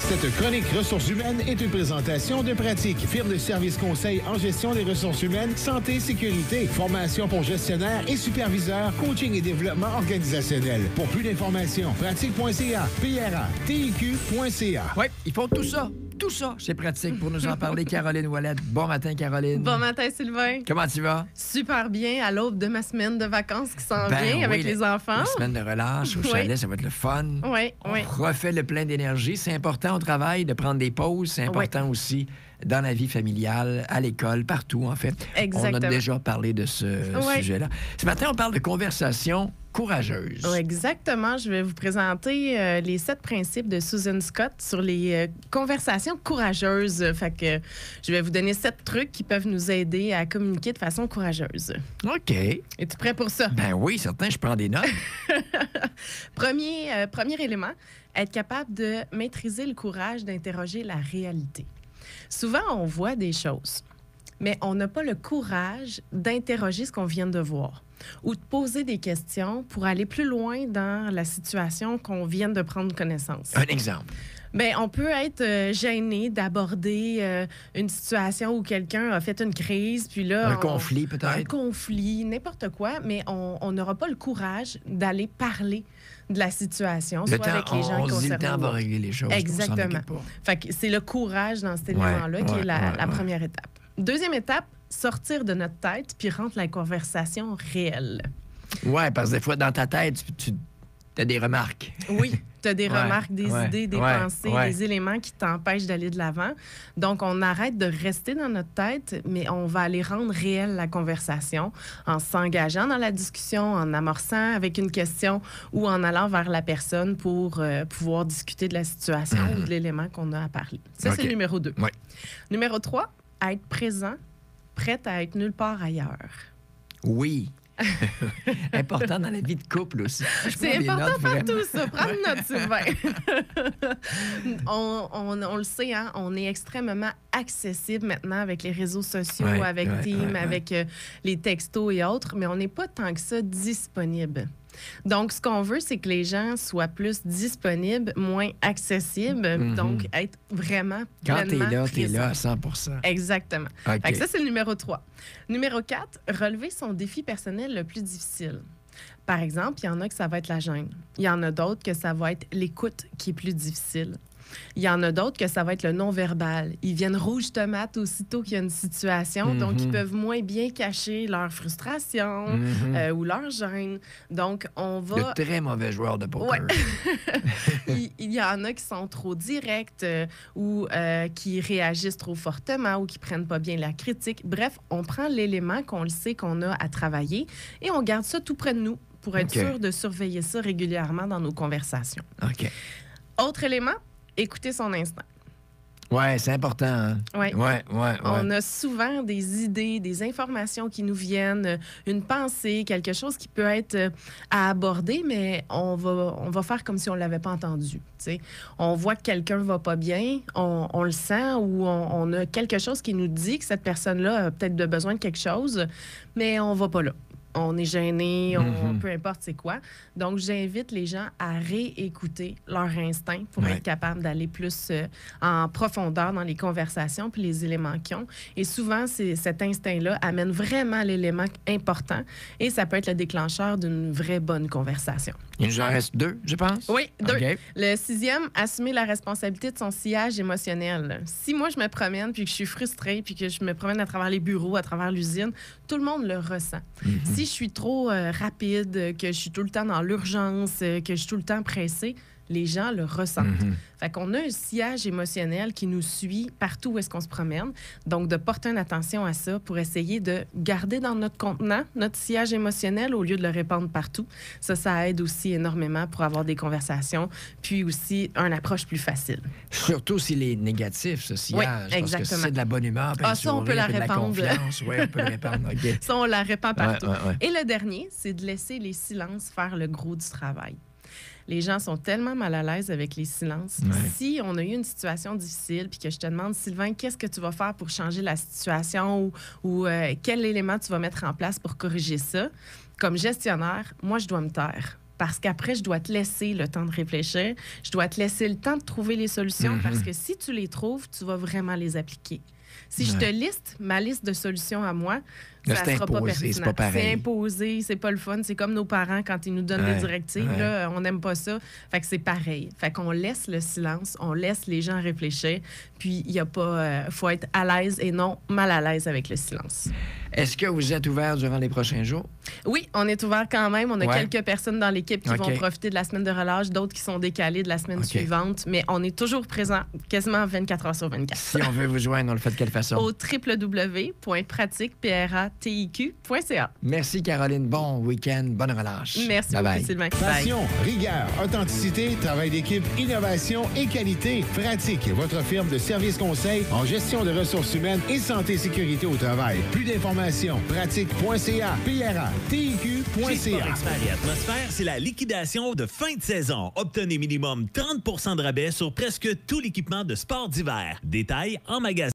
Cette chronique ressources humaines est une présentation de Pratique, firme de services conseil en gestion des ressources humaines, santé, sécurité, formation pour gestionnaires et superviseurs, coaching et développement organisationnel. Pour plus d'informations, pratique.ca, PRA-TIQ.ca. Oui, ils font tout ça. Tout ça, c'est Pratique. Pour nous en parler, Caroline Ouellette. Bon matin, Caroline. Bon matin, Sylvain. Comment tu vas? Super bien, à l'aube de ma semaine de vacances qui s'en vient avec les enfants. La semaine de relâche au chalet, ça va être le fun. Oui, On refait le plein d'énergie. C'est important au travail de prendre des pauses. C'est important aussi dans la vie familiale, à l'école, partout, en fait. Exactement. On a déjà parlé de ce sujet-là. Ce matin, on parle de conversation courageuse. Exactement. Je vais vous présenter les 7 principes de Susan Scott sur les conversations courageuses. Fait que je vais vous donner 7 trucs qui peuvent nous aider à communiquer de façon courageuse. OK. Es-tu prêt pour ça? Ben oui, certain, je prends des notes. Premier élément, être capable de maîtriser le courage d'interroger la réalité. Souvent, on voit des choses, mais on n'a pas le courage d'interroger ce qu'on vient de voir ou de poser des questions pour aller plus loin dans la situation qu'on vient de prendre connaissance. Un exemple. Bien, on peut être gêné d'aborder une situation où quelqu'un a fait une crise, puis là... conflit, peut-être. Un conflit, n'importe quoi, mais on n'aura pas le courage d'aller parler de la situation, soit avec les gens concernés. Le temps va régler les choses. Exactement. Fait que c'est le courage dans cet élément-là qui est la première étape. Deuxième étape, sortir de notre tête puis rendre la conversation réelle. Oui, parce que des fois, dans ta tête, tu as des remarques. Oui, tu as des remarques, des idées, des pensées, des éléments qui t'empêchent d'aller de l'avant. Donc, on arrête de rester dans notre tête, mais on va aller rendre réelle la conversation en s'engageant dans la discussion, en amorçant avec une question ou en allant vers la personne pour pouvoir discuter de la situation ou de l'élément qu'on a à parler. Ça, c'est le numéro 2. Ouais. Numéro 3, être présent, prête à être nulle part ailleurs. Oui. Important dans la vie de couple aussi. C'est important partout, ça. Prends une note, Sylvain. on le sait, hein? On est extrêmement accessible maintenant avec les réseaux sociaux, avec Teams, avec les textos et autres, mais on n'est pas tant que ça disponible. Donc, ce qu'on veut, c'est que les gens soient plus disponibles, moins accessibles, donc être vraiment pleinement Quand t'es là à 100 Exactement. Okay. Fait que ça, c'est le numéro 3. Numéro 4, relever son défi personnel le plus difficile. Par exemple, il y en a que ça va être la gêne. Il y en a d'autres que ça va être l'écoute qui est plus difficile. Il y en a d'autres que ça va être le non-verbal. Ils viennent rouge tomate aussitôt qu'il y a une situation, donc ils peuvent moins bien cacher leur frustration ou leur gêne. Donc, on va... De très mauvais joueurs de poker. Ouais. Il y en a qui sont trop directs ou qui réagissent trop fortement ou qui prennent pas bien la critique. Bref, on prend l'élément qu'on le sait qu'on a à travailler et on garde ça tout près de nous pour être sûr de surveiller ça régulièrement dans nos conversations. OK. Autre élément, écouter son instinct. Oui, c'est important. Hein? Ouais. Ouais. On a souvent des idées, des informations qui nous viennent, une pensée, quelque chose qui peut être à aborder, mais on va faire comme si on ne l'avait pas entendu. T'sais. On voit que quelqu'un ne va pas bien, on le sent ou on a quelque chose qui nous dit que cette personne-là a peut-être besoin de quelque chose, mais on ne va pas là. On est gêné, peu importe c'est quoi. Donc, j'invite les gens à réécouter leur instinct pour être capable d'aller plus en profondeur dans les conversations puis les éléments qu'ils ont. Et souvent, cet instinct-là amène vraiment l'élément important et ça peut être le déclencheur d'une vraie bonne conversation. Il nous en reste 2, je pense. Oui, 2. Okay. Le 6e, assumer la responsabilité de son sillage émotionnel. Si moi, je me promène puis que je suis frustrée puis que je me promène à travers les bureaux, à travers l'usine, tout le monde le ressent. Si je suis trop rapide, que je suis tout le temps dans l'urgence, que je suis tout le temps pressée, les gens le ressentent. Fait qu'on a un sillage émotionnel qui nous suit partout où est-ce qu'on se promène. Donc, de porter une attention à ça pour essayer de garder dans notre contenant notre sillage émotionnel au lieu de le répandre partout. Ça aide aussi énormément pour avoir des conversations, puis aussi une approche plus facile. Surtout s'il est négatif, ce sillage. Oui, exactement. Parce que si c'est de la bonne humeur, ça, on peut la répandre. De la confiance. Oui, on peut le répandre. Okay. Ça, on la répand partout. Ouais. Et le dernier, c'est de laisser les silences faire le gros du travail. Les gens sont tellement mal à l'aise avec les silences. Si on a eu une situation difficile puis que je te demande, Sylvain, qu'est-ce que tu vas faire pour changer la situation ou quel élément tu vas mettre en place pour corriger ça? Comme gestionnaire, moi, je dois me taire. parce qu'après, je dois te laisser le temps de réfléchir. Je dois te laisser le temps de trouver les solutions parce que si tu les trouves, tu vas vraiment les appliquer. Si je te liste ma liste de solutions à moi, là, ça ne sera pas pertinent. C'est pas pareil. C'est imposé, c'est pas le fun. C'est comme nos parents quand ils nous donnent des directives. Là, on n'aime pas ça. Fait que c'est pareil. Fait qu'on laisse le silence, on laisse les gens réfléchir. Puis, il y a pas... faut être à l'aise et non mal à l'aise avec le silence. Est-ce que vous êtes ouvert durant les prochains jours? Oui, on est ouvert quand même. On a quelques personnes dans l'équipe qui vont profiter de la semaine de relâche, d'autres qui sont décalées de la semaine suivante. Mais on est toujours présent quasiment 24 heures sur 24. Si on veut vous joindre, on le fait de quelle façon? Au www.pratiquepratiq.ca. Merci, Caroline. Bon week-end, bonne relâche. Merci beaucoup, Sylvain. Passion, rigueur, authenticité, travail d'équipe, innovation et qualité. Pratique, votre firme de services conseils en gestion de ressources humaines et santé et sécurité au travail. Plus d'informations, pratique.ca, PRA, TIQ.ca. Chez Sport Expert et Atmosphère, c'est la liquidation de fin de saison. Obtenez minimum 30 % de rabais sur presque tout l'équipement de sport d'hiver. Détails en magasin.